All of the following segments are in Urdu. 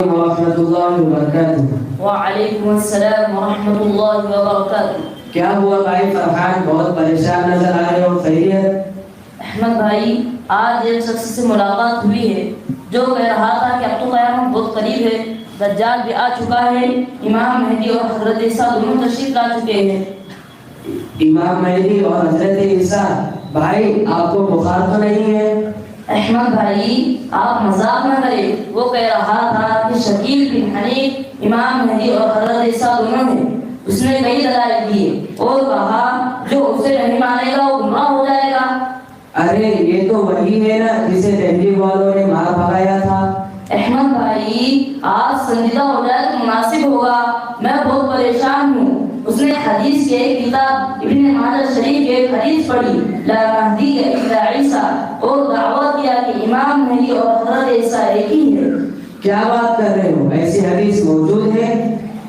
ورحمۃ اللہ وبرکاتہ۔ وعلیکم السلام ورحمۃ اللہ وبرکاتہ۔ کیا ہوا بھائی فرحان، بہت پریشان نظر آ رہے ہو، خیریت؟ احمد بھائی، آج ایک شخص سے ملاقات ہوئی ہے جو کہہ رہا تھا کہ اب تو قیامت بہت قریب ہے، دجال بھی آ چکا ہے، امام مہدی اور حضرت عیسیٰ دونوں تشریف لا چکے ہیں۔ امام مہدی اور حضرت عیسیٰ، بھائی آپ کو بخار تو نہیں ہے؟ احمد بھائی آپ مذاق نہ کریں، وہ کہہ رہا تھا کہ شکیل بن حنیف امام مہدی اور حضرت عیسیٰ دونوں ہیں۔ اس نے کئی دلائل دیے اور کہا جو اسے نہیں مانے گا وہ گمراہ ہو جائے گا۔ ارے یہ تو وہی ہے نا جسے دہلی والوں نے مار بھگایا تھا۔ احمد بھائی آج سنجیدہ ہو جائے تو مناسب ہوگا، میں بہت پریشان ہوں۔ اس نے حدیث کے ایک کتاب ابن ماجہ شریف کے ایک حدیث پڑھی، لا مہدی الا عیسیٰ، اور دعویٰ کیا کہ امام مہدی اور حضرت عیسیٰ ایک ہی ہے۔ کیا بات کر رہے ہو، ایسی حدیث موجود ہے؟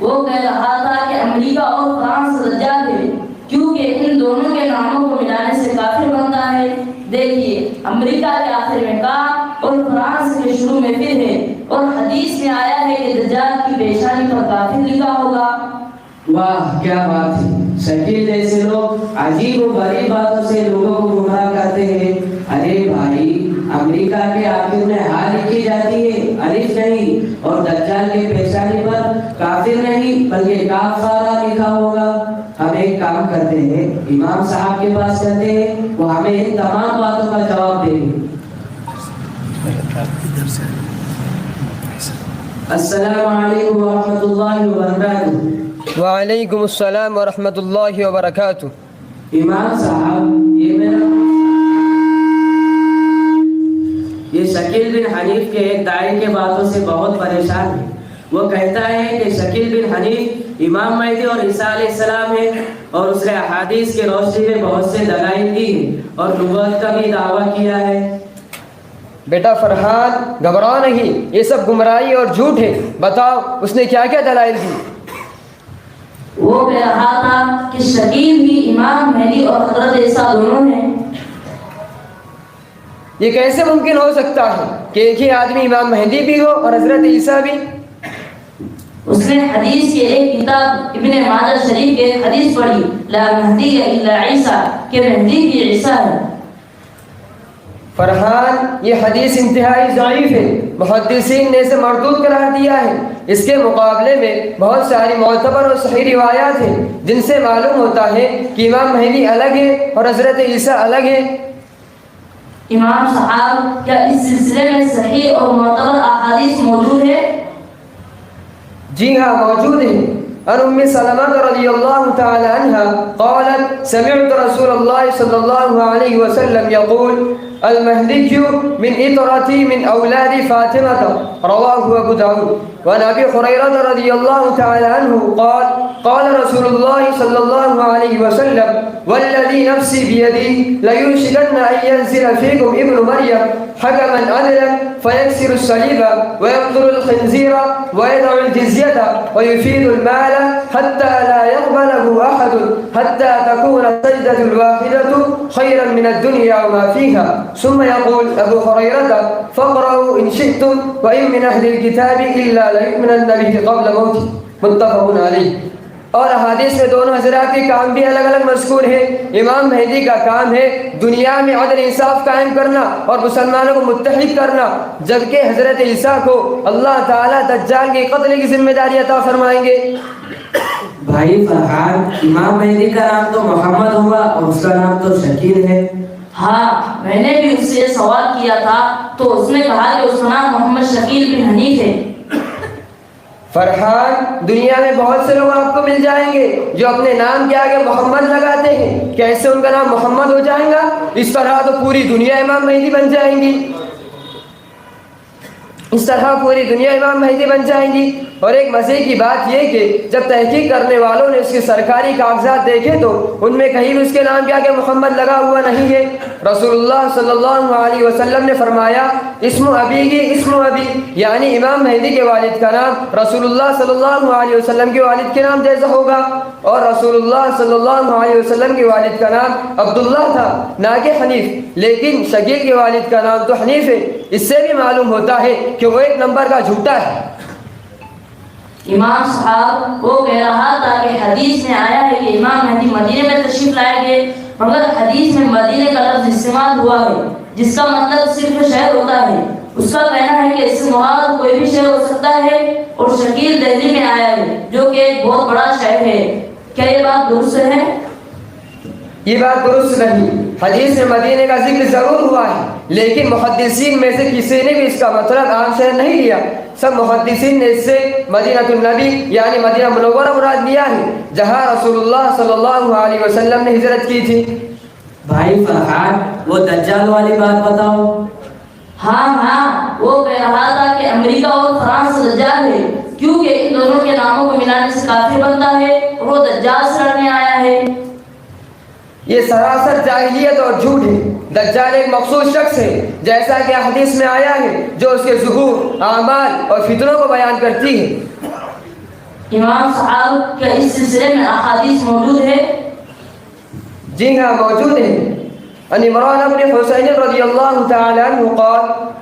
وہ کہہ رہا تھا کہ امریکہ اور فرانس دجال ہے، کیونکہ ان دونوں کے ناموں کو ملانے سے کافر بنتا ہے۔ دیکھیے، امریکہ کے آخر میں کاف اور فرانس کے شروع میں پھر ہے، اور حدیث میں آیا ہے کہ دجال کی پیشانی پر کافر لکھا ہوگا۔ واہ کیا بات ہے، شکیل جیسے لوگ عجیب و غریب باتوں سے لوگوں کو گمراہ کرتے ہیں۔ ارے بھائی، امریکہ کے آخر میں ہاں لکھی جاتی ہے، الف نہیں، اور دجال کے پیشانی پر کافر نہیں بلکہ کاف سارا لکھا ہوگا۔ ہم ایک کام کرتے ہیں، امام صاحب کے پاس چلتے ہیں، وہ ہمیں ان تمام باتوں کا جواب دیں گے۔ السلام علیکم ورحمۃ اللہ وبرکاتہ۔ وعلیکم السلام ورحمۃ اللہ وبرکاتہ۔ امام صاحب، یہ شکیل بن حنیف کے ایک داعی کے باتوں سے بہت پریشان ہے۔ وہ کہتا ہے کہ شکیل بن حنیف امام مہدی اور عیسیٰ علیہ السلام ہے، اور اس نے احادیث کی روشنی میں بہت سے دلائل دی ہیں اور نبوت کا بھی دعویٰ کیا ہے۔ بیٹا فرحان گھبراؤ نہیں، یہ سب گمراہی اور جھوٹ ہے، بتاؤ اس نے کیا کیا دلائل دی؟ وہ کہہ رہا تھا کہ شکیل بھی امام مہدی اور حضرت عیسیٰ دونوں ہیں۔ یہ کیسے ممکن ہو سکتا ہے کہ ایک ہی آدمی امام مہدی بھی ہو اور حضرت عیسیٰ بھی؟ اس نے حدیث کے ایک کتاب ابن ماجہ شریف کے ایک حدیث پڑھی، لا مہدی الا عیسیٰ، کہ مہدی بھی عیسیٰ ہے۔ فرحان یہ حدیث انتہائی ضعیف ہے، محدثین نے اسے مردود قرار دیا ہے۔ اس کے مقابلے میں بہت ساری معتبر اور صحیح روایات ہیں جن سے معلوم ہوتا ہے کہ امام مہدی الگ ہے اور حضرت عیسیٰ الگ ہے۔ امام صاحب، کیا اس سلسلے میں صحیح اور معتبر احادیث موجود ہے؟ جی ہاں موجود ہے۔ عن ام سلمہ رضی اللہ تعالی عنہ قالت سمعت رسول اللہ صلی اللہ علیہ وسلم يقول المهدي من إطرتي من أولاد فاطمة، رواه أبو داود۔ وعن أبي هريرة رضي الله تعالى عنه قال قال رسول الله صلى الله عليه وسلم والذي نفسي بيدي ليوشكن أن ينزل فيكم ابن مريم حكما عدلا فيكسر الصليب ويقتل الخنزير ويدع الجزية ويفيد المال حتى لا يقبله أحد حتى تكون السجدة الواحدة خيرا من الدنيا وما فيها، ثم يقول أبو هريرة فاقرأوا إن شئتم وإن من أهل الكتاب إلا ليؤمنن به قبل موته، متفق علیہ۔ اور احادیث میں دونوں حضرات کے کام بھی الگ الگ مذکور ہے۔ امام مہدی کا کام ہے دنیا میں عدل انصاف قائم کرنا اور مسلمانوں کو متحد کرنا، جبکہ حضرت عیسیٰ کو اللہ تعالیٰ دجال کے قتل کی ذمہ داری عطا فرمائیں گے۔ بھائی فرحان، امام مہدی کا نام تو محمد ہوا اور اس کا نام تو شکیل ہے۔ ہاں، میں نے بھی اس سے سوال کیا تھا تو اس نے کہا کہ اس کا نام محمد شکیل بن حنیف ہے۔ فرحان، دنیا میں بہت سے لوگ آپ کو مل جائیں گے جو اپنے نام کے آگے محمد لگاتے ہیں، کیسے ان کا نام محمد ہو جائیں گا؟ اس طرح تو پوری دنیا امام مہدی بن جائیں گی، اس طرح پوری دنیا امام مہدی بن جائیں گی۔ اور ایک مزے کی بات یہ کہ جب تحقیق کرنے والوں نے اس کے سرکاری کاغذات دیکھے تو ان میں کہیں بھی اس کے نام کے آگے محمد لگا ہوا نہیں ہے۔ رسول اللہ صلی اللہ علیہ وسلم نے فرمایا اسم ابی کی اسم ابی، یعنی امام مہدی کے والد کا نام رسول اللہ صلی اللہ علیہ وسلم کے والد کے نام جیسا ہوگا، اور رسول اللہ صلی اللہ علیہ وسلم کے والد کا نام عبداللہ تھا نہ کہ حنیف، لیکن شکیل کے والد کا نام تو حنیف ہے۔ اس سے بھی معلوم ہوتا ہے کہ وہ ایک نمبر کا جھوٹا ہے۔ امام صاحب وہ کہہ رہا تھا کہ حدیث میں آیا ہے کہ امام مہدی مدینے میں تشریف لائیں گے، مگر حدیث میں مدینے کا لفظ استعمال ہوا ہے جس کا مطلب صرف شہر ہوتا ہے۔ اس کا کہنا ہے کہ اس سے مراد کوئی بھی شہر ہو سکتا ہے، اور شکیل دہلی میں آیا ہے جو کہ ایک بہت بڑا شہر ہے۔ کیا یہ بات درست ہے؟ یہ بات درست نہیں۔ حدیث میں مدینے کا ذکر ضرور ہوا ہے، لیکن محدثین میں سے کسی نے بھی اس کا مطلب عام شہر نہیں لیا۔ سب محدثین نے اس سے مدینہ النبی یعنی مدینہ منورہ مراد لیا ہے، جہاں رسول اللہ صلی اللہ علیہ وسلم نے ہجرت کی تھی۔ بھائی فرحان، وہ دجال والی بات بتاؤ۔ ہاں وہ کہہ رہا تھا کہ امریکہ اور فرانس دجال ہے، کیونکہ ان دونوں کے ناموں کو ملانے سے کافر بنتا ہے، اور وہ دجال سے لڑنے آیا ہے۔ یہ سراسر جاہلیت اور جھوٹ ہے۔ دجال ایک مخصوص شخص ہے، جیسا کہ حدیث میں آیا ہے، جو اس کے ظہور، اعمال اور فتنوں کو بیان کرتی ہے۔ امام صاحب کیا اس سلسلے میں احادیث موجود ہے؟ جی ہاں موجود ہے۔ عن عمران بن حسین رضی اللہ تعالی عنہ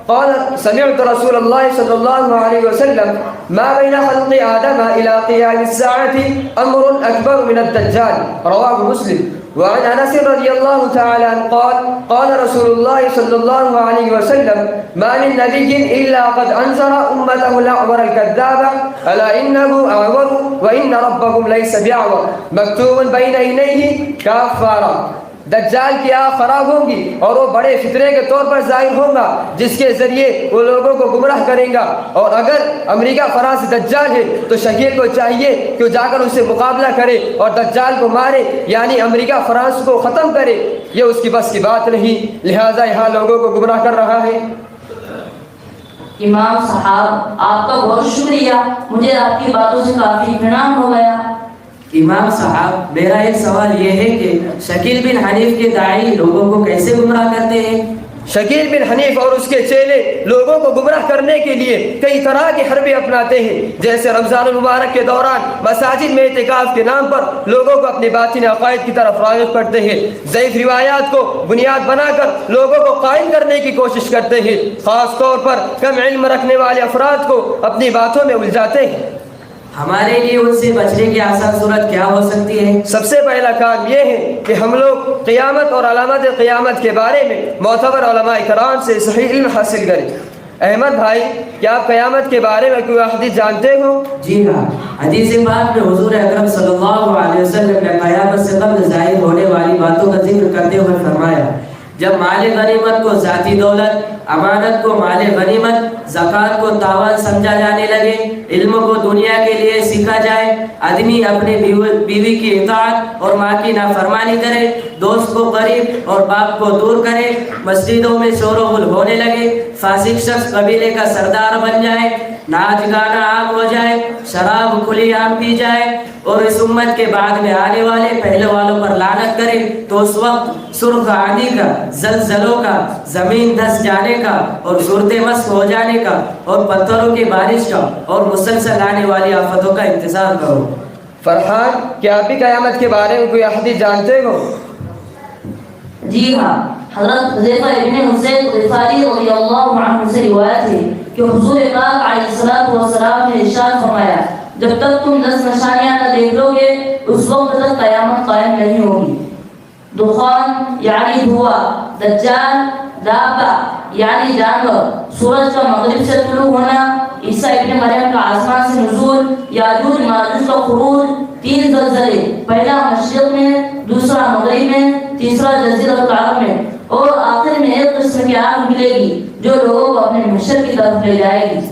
قال سمعت رسول اللہ صلی اللہ علیہ وسلم ما بین خلق آدم الى قیام الساعة امر اکبر من الدجال رواہ مسلم۔ وعن انس رضی اللہ تعالی عنہ قال رسول اللہ صلی اللہ علیہ وسلم ما من نبی الا قد انذر امته الاعور الكذاب الا انه اعور وان ربكم ليس باعور مكتوب بين عينيه كفارا۔ دجال کی آنکھ خراب ہوگی اور وہ بڑے فتنے کے طور پر ظاہر ہوگا، جس کے ذریعے وہ لوگوں کو گمراہ کرے گا۔ اور اگر امریکہ فرانس دجال ہے تو شکیل کو چاہیے کہ وہ جا کر اس سے مقابلہ کرے اور دجال کو مارے، یعنی امریکہ فرانس کو ختم کرے۔ یہ اس کی بس کی بات نہیں، لہٰذا یہاں لوگوں کو گمراہ کر رہا ہے۔ امام صاحب آپ کا بہت شکریہ، مجھے آپ کی باتوں سے کافی اطمینان ہو گیا۔ امام صاحب، میرا ایک سوال یہ ہے کہ شکیل بن حنیف کے داعی لوگوں کو کیسے گمراہ کرتے ہیں؟ شکیل بن حنیف اور اس کے چیلے لوگوں کو گمراہ کرنے کے لیے کئی طرح کی حربیں اپناتے ہیں، جیسے رمضان المبارک کے دوران مساجد میں اعتکاف کے نام پر لوگوں کو اپنی باطن عقائد کی طرف راغب کرتے ہیں، ضعیف روایات کو بنیاد بنا کر لوگوں کو قائم کرنے کی کوشش کرتے ہیں، خاص طور پر کم علم رکھنے والے افراد کو اپنی باتوں میں الجھاتے ہیں۔ ہمارے لیے ان سے بچنے کی آسان صورت کیا ہو سکتی ہے؟ سب سے پہلا کام یہ ہے کہ ہم لوگ قیامت اور علامات قیامت کے بارے میں معتبر علماء کرام سے صحیح علم حاصل کریں۔ احمد بھائی، کیا آپ قیامت کے بارے میں کوئی حدیث جانتے ہو؟ جی ہاں، حدیث پاک میں حضور اکرم صلی اللہ علیہ وسلم نے قیامت سے قبل ظاہر ہونے والی باتوں کا ذکر کرتے ہوئے فرمایا، جب مال غنیمت کو ذاتی دولت، امانت کو مال غنیمت، زکوٰۃ کو تاوان سمجھا جانے لگے، علم کو دنیا کے لیے سیکھا جائے، آدمی اپنے بیوی کی اطاعت اور ماں کی نافرمانی کرے، دوست کو قریب اور باپ کو دور کرے، مسجدوں میں شور و غل ہونے لگے، فاسق شخص قبیلے کا سردار بن جائے، ناچ گانا عام ہو جائے، شراب کھلی عام پی جائے، اور اس امت کے بعد میں آنے والے پہلے والوں پر لعنت کرے، تو اس وقت سرخ آندھی کا، زلزلوں کا، زمین دھس جانے کا اور صورتیں مسخ ہو جانے کا اور پتھروں کی بارش کا اور مسلسل آنے والی آفتوں کا انتظار کرو۔ فرحان، کیا آپ بھی قیامت کے بارے میں کوئی حدیث جانتے ہو؟ جی ہاں، حضرت حذیفہ ابن حسین غفاری رضی اللہ عنہ سے روایت ہے کہ حضور پاک علیہ الصلوۃ والسلام نے ارشاد فرمایا، جب تک تم 10 نشانیاں نہ دیکھ لو گے اس وقت تک قیامت قائم نہیں ہوگی۔ دخان یعنی دھواں، دجال، دابہ یعنی جانور، سورج کا مغرب سے طلوع ہونا، عیسیٰ ابن مریم کا آسمان سے نزول، یاجوج ماجوج کا خروج، 3 زلزلے، پہلا مشرق میں، دوسرا مغرب میں، تیسرا جزیرۃ العرب میں، اور آخر میں ایک قسم کی آگ ملے گی جو لوگوں کو اپنے محشر کی طرف لے جائے گی۔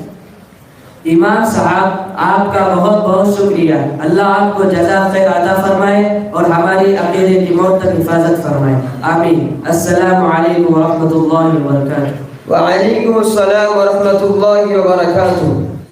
امام صاحب، آپ کا بہت بہت شکریہ، اللہ آپ کو جزا خیر عطا فرمائے اور ہماری عقیدے کی موت تک حفاظت فرمائے، آمین۔ السلام علیکم ورحمۃ اللہ وبرکاتہ۔ وعلیکم السلام ورحمۃ اللہ وبرکاتہ۔